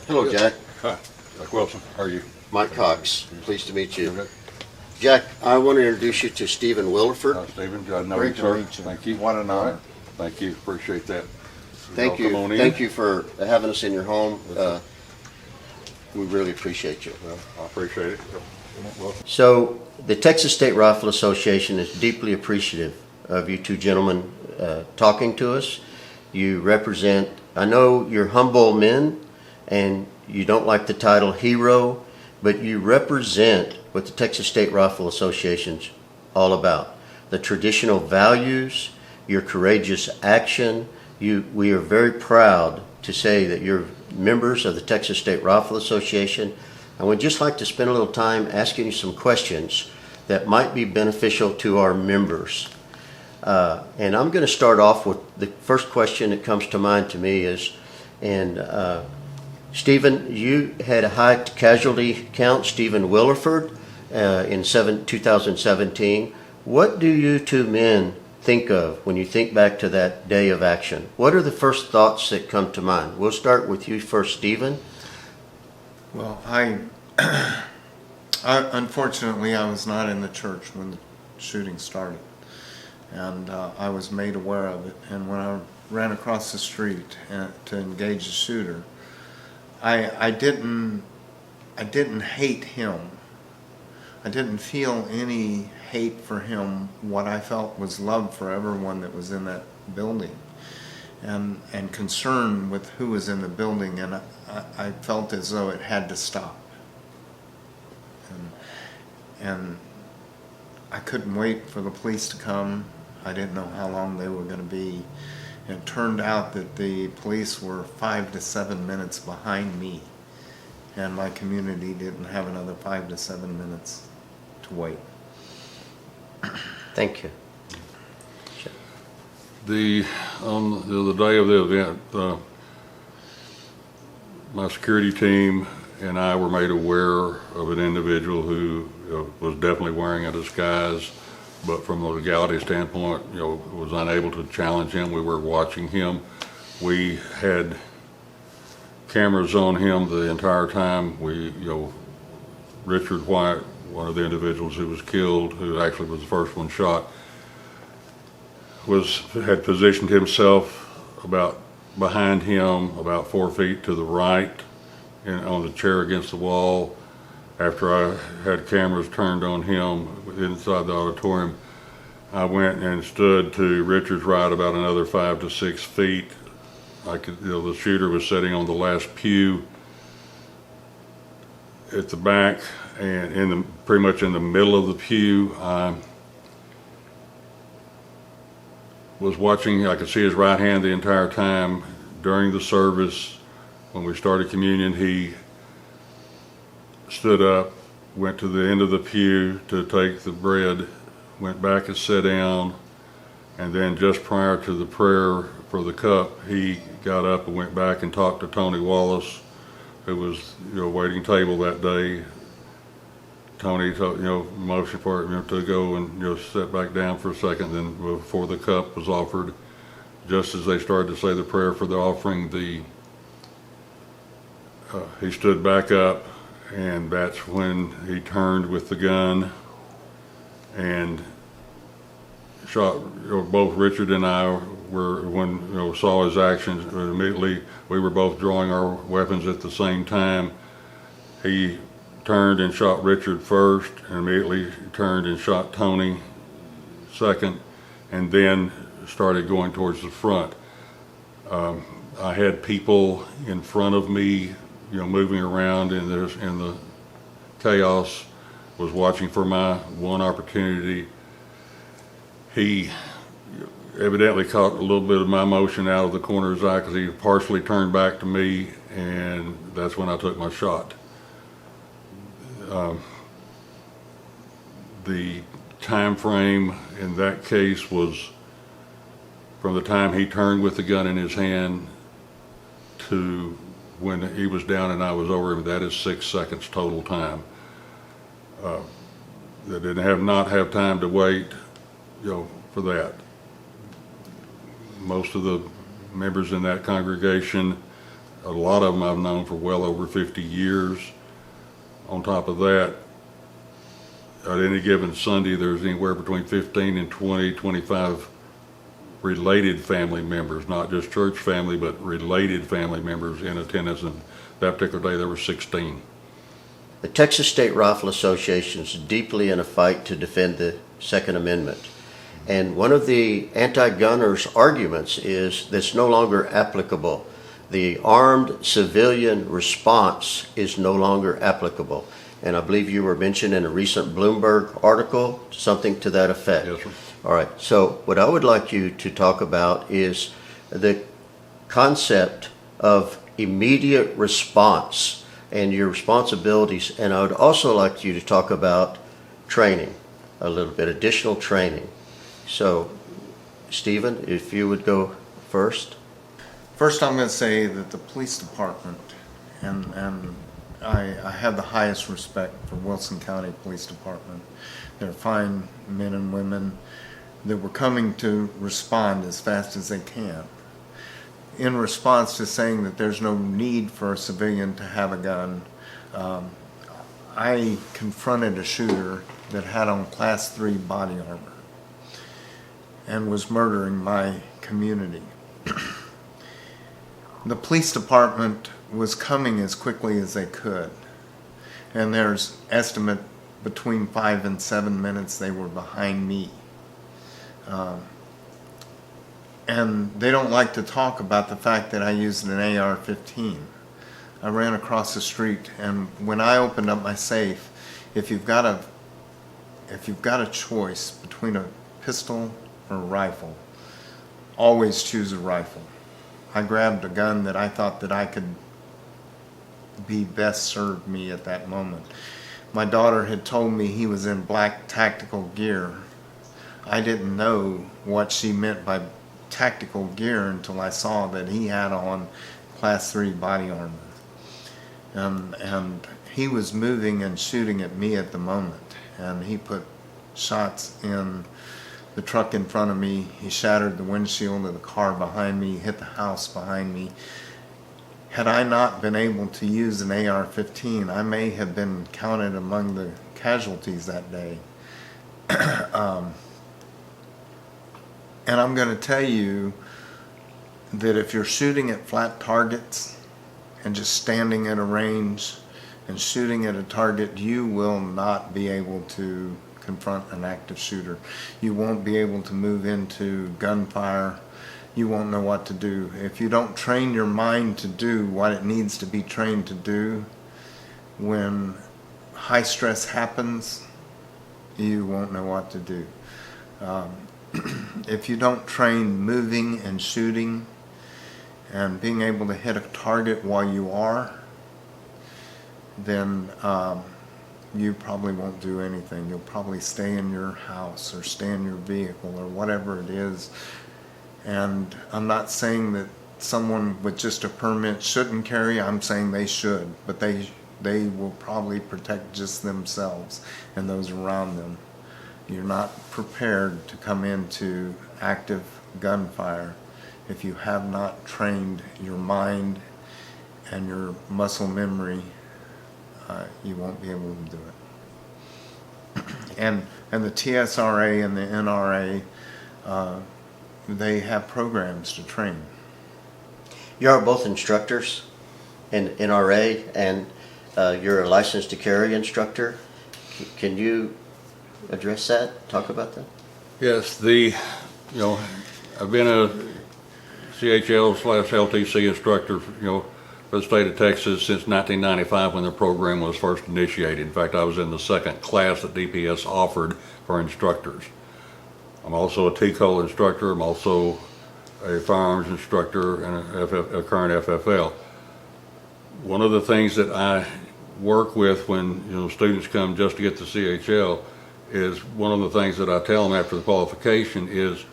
Hello, Jack. Hi, Jack Wilson. How are you? Mike Cox. Pleased to meet you. Okay. Jack, I want to introduce you to Stephen Willeford. Stephen, I know Great you, to sir. meet you. Thank you. What an honor. All right. Thank you. Appreciate that. Thank Come on you. in. Thank you for having us in your home. We really appreciate you. Well, I appreciate it. Well, So, the Texas State Rifle Association is deeply appreciative of you two gentlemen talking to us. You represent, I know you're humble men and you don't like the title hero, but you represent what the Texas State Rifle Association's all about. The traditional values, your courageous action. We are very proud to say that you're members of the Texas State Rifle Association. And we'd just like to spend a little time asking you some questions that might be beneficial to our members. And I'm going to start off with the first question that comes to mind to me is, Stephen, you had a high casualty count, Stephen Willeford, in 2017. What do you two men think of when you think back to that day of action? What are the first thoughts that come to mind? We'll start with you first, Stephen. Well, I unfortunately I was not in the church when the shooting started, and I was made aware of it. And when I ran across the street to engage the shooter, I didn't hate him. I didn't feel any hate for him. What I felt was love for everyone that was in that building, and concern with who was in the building, and I felt as though it had to stop. And I couldn't wait for the police to come. I didn't know how long they were going to be. And it turned out that the police were 5 to 7 minutes behind me, and my community didn't have another 5 to 7 minutes to wait. Thank you. On the day of the event, my security team and I were made aware of an individual who was definitely wearing a disguise, but from a legality standpoint, was unable to challenge him. We were watching him. We had cameras on him the entire time. Richard White, one of the individuals who was killed, who actually was the first one shot, had positioned himself about behind him, about 4 feet to the right, on the chair against the wall. After I had cameras turned on him inside the auditorium, I went and stood to Richard's right about another 5 to 6 feet. The shooter was sitting on the last pew at the back, and pretty much in the middle of the pew. I was watching. I could see his right hand the entire time during the service. When we started communion, he stood up, went to the end of the pew to take the bread, went back and sat down, and then just prior to the prayer for the cup, he got up and went back and talked to Tony Wallace, who was waiting table that day. Tony motioned for it to go and sit back down for a second. Then before the cup was offered, just as they started to say the prayer for the offering, he stood back up, and that's when he turned with the gun and shot. Both Richard and I saw his actions immediately. We were both drawing our weapons at the same time. He turned and shot Richard first, and immediately turned and shot Tony second, and then started going towards the front. I had people in front of me, moving around in the chaos, was watching for my one opportunity. He evidently caught a little bit of my motion out of the corner of his eye, because he partially turned back to me, and that's when I took my shot. The time frame in that case was from the time he turned with the gun in his hand to when he was down and I was over him. That is 6 seconds total time. They did not have time to wait, for that. Most of the members in that congregation a lot of them I've known for well over 50 years. On top of that, at any given Sunday, there's anywhere between 15 and 20, 25 related family members, not just church family, but related family members in attendance. And that particular day, there were 16. The Texas State Rifle Association is deeply in a fight to defend the Second Amendment. And one of the anti-gunners' arguments is that's no longer applicable. The armed civilian response is no longer applicable. And I believe you were mentioned in a recent Bloomberg article, something to that effect. Yes, sir. All right. So what I would like you to talk about is the concept of immediate response and your responsibilities. And I would also like you to talk about training, a little bit, additional training. So, Stephen, if you would go first. First, I'm going to say that the police department, and I have the highest respect for Wilson County Police Department. They're fine men and women that were coming to respond as fast as they can. In response to saying that there's no need for a civilian to have a gun, I confronted a shooter that had on Class 3 body armor and was murdering my community. The police department was coming as quickly as they could, and there's estimate between 5 and 7 minutes they were behind me. And they don't like to talk about the fact that I used an AR-15. I ran across the street, and when I opened up my safe, if you've got a choice between a pistol or a rifle, always choose a rifle. I grabbed a gun that I thought that I could be best served me at that moment. My daughter had told me he was in black tactical gear. I didn't know what she meant by tactical gear until I saw that he had on Class 3 body armor. And he was moving and shooting at me at the moment. And he put shots in the truck in front of me. He shattered the windshield of the car behind me, hit the house behind me. Had I not been able to use an AR-15, I may have been counted among the casualties that day. And I'm going to tell you that if you're shooting at flat targets and just standing at a range and shooting at a target, you will not be able to confront an active shooter. You won't be able to move into gunfire. You won't know what to do. If you don't train your mind to do what it needs to be trained to do, when high stress happens, you won't know what to do. If you don't train moving and shooting and being able to hit a target while you are, then you probably won't do anything. You'll probably stay in your house or stay in your vehicle or whatever it is. And I'm not saying that someone with just a permit shouldn't carry. I'm saying they should, but they will probably protect just themselves and those around them. You're not prepared to come into active gunfire if you have not trained your mind and your muscle memory. You won't be able to do it. And the TSRA and the NRA, they have programs to train. You are both instructors in NRA, and you're a licensed to carry instructor. Can you address that? Talk about that? Yes, I've been a CHL/LTC instructor, for the state of Texas since 1995 when the program was first initiated. In fact, I was in the second class that DPS offered for instructors. I'm also a TCOL instructor. I'm also a firearms instructor and a current FFL. One of the things that I work with when students come just to get the CHL is one of the things that I tell them after the qualification is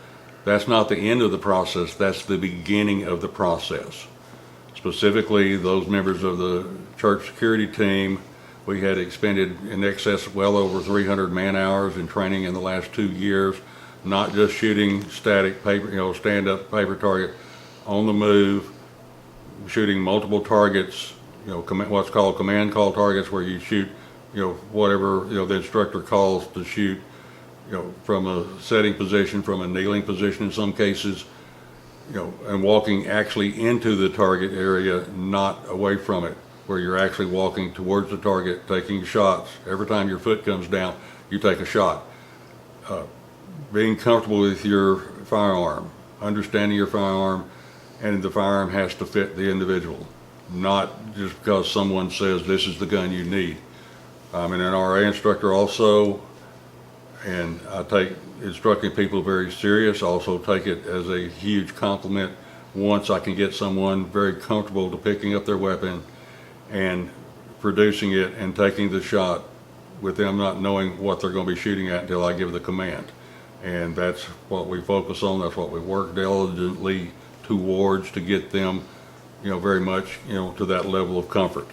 that's not the end of the process, that's the beginning of the process. Specifically, those members of the church security team, we had expended in excess of well over 300 man hours in training in the last 2 years, not just shooting static paper, stand-up paper target, on the move, shooting multiple targets, what's called command call targets, where you shoot, whatever, the instructor calls to shoot, from a setting position, from a kneeling position in some cases, and walking actually into the target area, not away from it, where you're actually walking towards the target, taking shots. Every time your foot comes down, you take a shot. Being comfortable with your firearm, understanding your firearm, and the firearm has to fit the individual, not just because someone says this is the gun you need. I'm an NRA instructor also, and I take instructing people very serious. Also take it as a huge compliment once I can get someone very comfortable to picking up their weapon and producing it and taking the shot with them not knowing what they're going to be shooting at until I give the command. And that's what we focus on. That's what we work diligently towards, to get them, very much, to that level of comfort.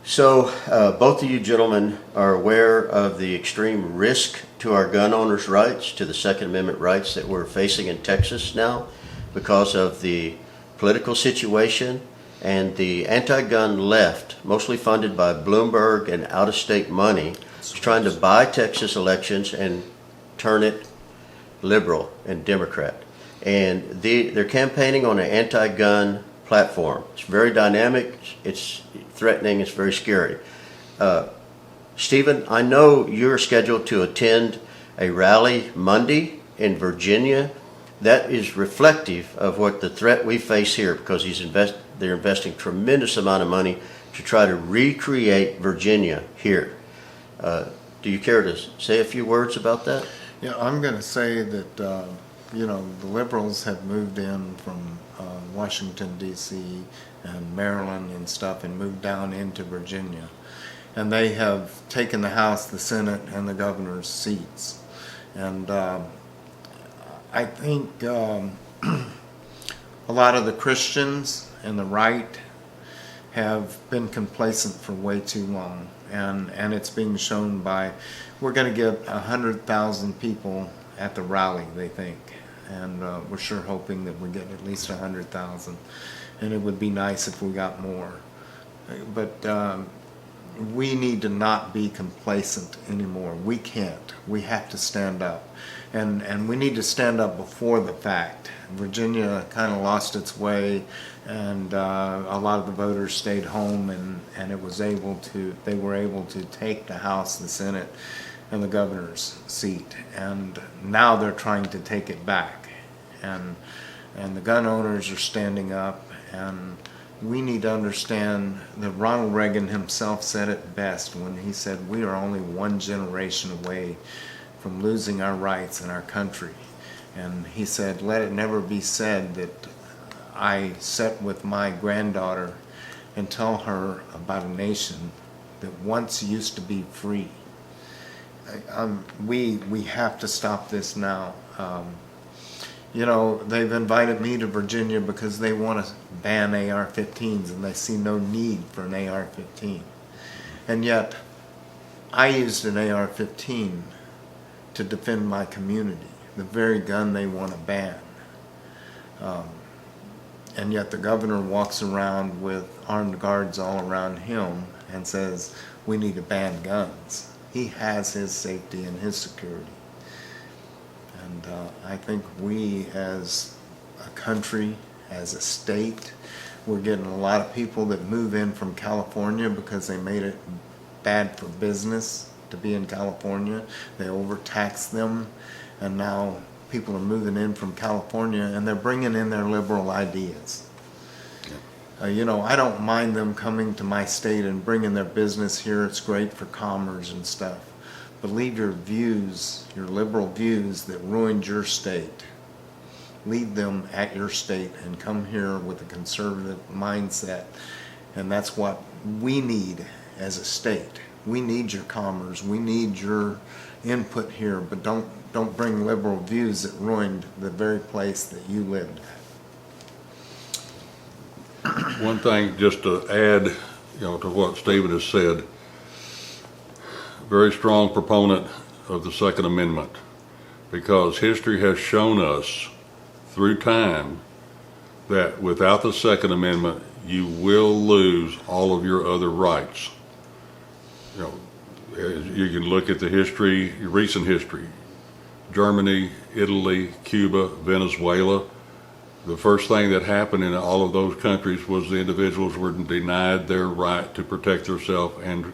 So both of you gentlemen are aware of the extreme risk to our gun owners' rights, to the Second Amendment rights that we're facing in Texas now because of the political situation and the anti-gun left, mostly funded by Bloomberg and out-of-state money, is trying to buy Texas elections and turn it liberal and Democrat. And they're campaigning on an anti-gun platform. It's very dynamic, it's threatening, it's very scary. Stephen, I know you're scheduled to attend a rally Monday in Virginia. That is reflective of what the threat we face here, because they're investing tremendous amount of money to try to recreate Virginia here. Do you care to say a few words about that? Yeah, I'm going to say that, the liberals have moved in from Washington, D.C. and Maryland and stuff, and moved down into Virginia. And they have taken the House, the Senate, and the governor's seats. And I think a lot of the Christians and the right have been complacent for way too long. And it's being shown by, we're going to get 100,000 people at the rally, they think. And we're sure hoping that we get at least 100,000. And it would be nice if we got more. But we need to not be complacent anymore. We can't. We have to stand up. And we need to stand up before the fact. Virginia kind of lost its way, and a lot of the voters stayed home, and they were able to take the House, the Senate, and the governor's seat. And now they're trying to take it back. And the gun owners are standing up, and we need to understand that Ronald Reagan himself said it best when he said, we are only one generation away from losing our rights in our country. And he said, let it never be said that I sat with my granddaughter and tell her about a nation that once used to be free. We have to stop this now. They've invited me to Virginia because they want to ban AR-15s, and they see no need for an AR-15. And yet, I used an AR-15 to defend my community, the very gun they want to ban. And yet the governor walks around with armed guards all around him and says, we need to ban guns. He has his safety and his security. And I think we as a country, as a state, we're getting a lot of people that move in from California because they made it bad for business to be in California. They overtaxed them, and now people are moving in from California and they're bringing in their liberal ideas. I don't mind them coming to my state and bringing their business here. It's great for commerce and stuff. But leave your views, your liberal views that ruined your state, leave them at your state and come here with a conservative mindset. And that's what we need as a state. We need your commerce. We need your input here, but don't bring liberal views that ruined the very place that you lived at. One thing just to add, to what Stephen has said, very strong proponent of the Second Amendment, because history has shown us through time that without the Second Amendment, you will lose all of your other rights. You know, you can look at the history, recent history, Germany, Italy, Cuba, Venezuela. The first thing that happened in all of those countries was the individuals were denied their right to protect themselves and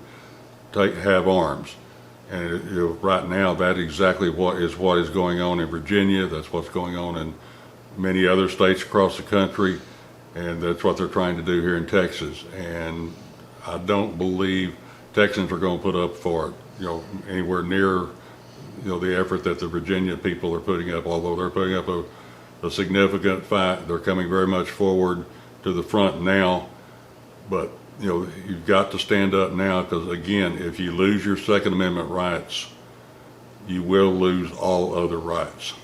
have arms. And right now, that exactly what is going on in Virginia. That's what's going on in many other states across the country, and that's what they're trying to do here in Texas. And I don't believe Texans are going to put up for it, anywhere near, the effort that the Virginia people are putting up. Although they're putting up a significant fight, they're coming very much forward to the front now. But you've got to stand up now, because again, if you lose your Second Amendment rights, you will lose all other rights.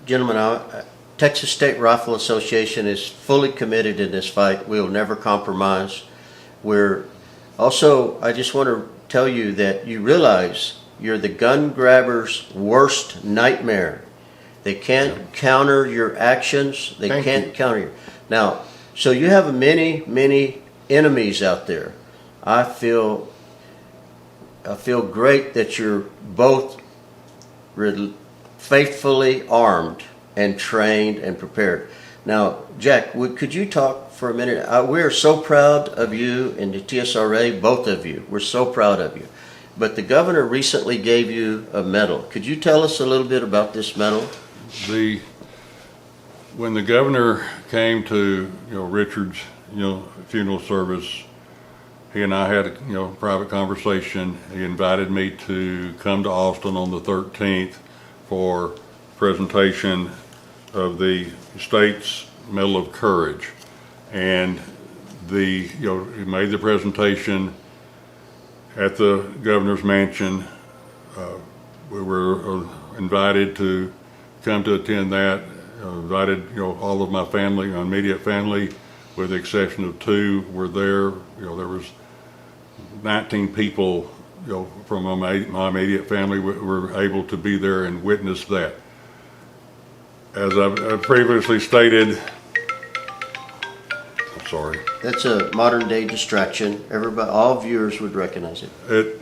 Gentlemen, Texas State Rifle Association is fully committed in this fight. We will never compromise. I just want to tell you that you realize you're the gun grabber's worst nightmare. They can't counter your actions. They can't counter you. Now, so you have many, many enemies out there. I feel great that you're both faithfully armed and trained and prepared. Now, Jack, could you talk for a minute? We are so proud of you and the TSRA, both of you. We're so proud of you. But the governor recently gave you a medal. Could you tell us a little bit about this medal? When the governor came to Richard's funeral service, he and I had a private conversation. He invited me to come to Austin on the 13th for presentation of the state's Medal of Courage, and he made the presentation at the governor's mansion. We were invited to come to attend that. Invited all of my family, my immediate family, with the exception of 2 were there. There was 19 people from my immediate family were able to be there and witness that. As I previously stated, I'm sorry. That's a modern day distraction. Everybody, all viewers would recognize it.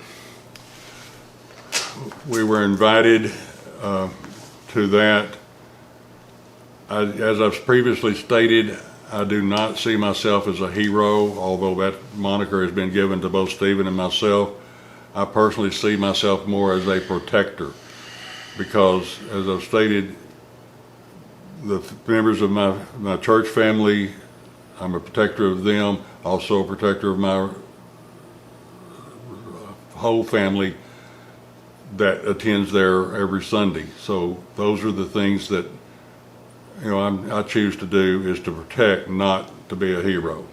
We were invited to that. As I've previously stated, I do not see myself as a hero, although that moniker has been given to both Stephen and myself. I personally see myself more as a protector, because, as I've stated, the members of my church family, I'm a protector of them, also a protector of my whole family that attends there every Sunday. So those are the things that I choose to do, is to protect, not to be a hero.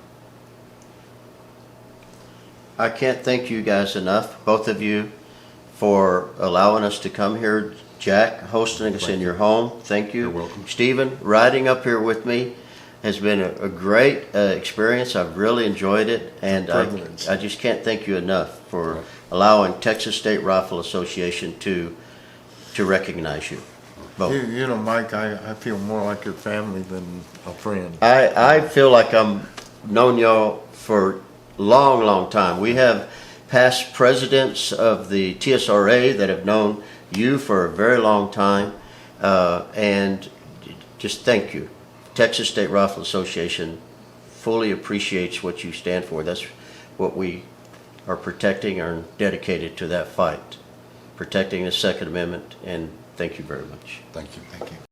I can't thank you guys enough, both of you, for allowing us to come here. Jack, hosting us in your home. Thank you. You're welcome. Stephen, riding up here with me has been a great experience. I've really enjoyed it, and I just can't thank you enough for allowing Texas State Rifle Association to recognize you. Both. Mike, I feel more like your family than a friend. I feel like I'm known y'all for long, long time. We have past presidents of the TSRA that have known you for a very long time, and just thank you. Texas State Rifle Association fully appreciates what you stand for. That's what we are protecting, are dedicated to that fight, protecting the Second Amendment, and thank you very much. Thank you. Thank you.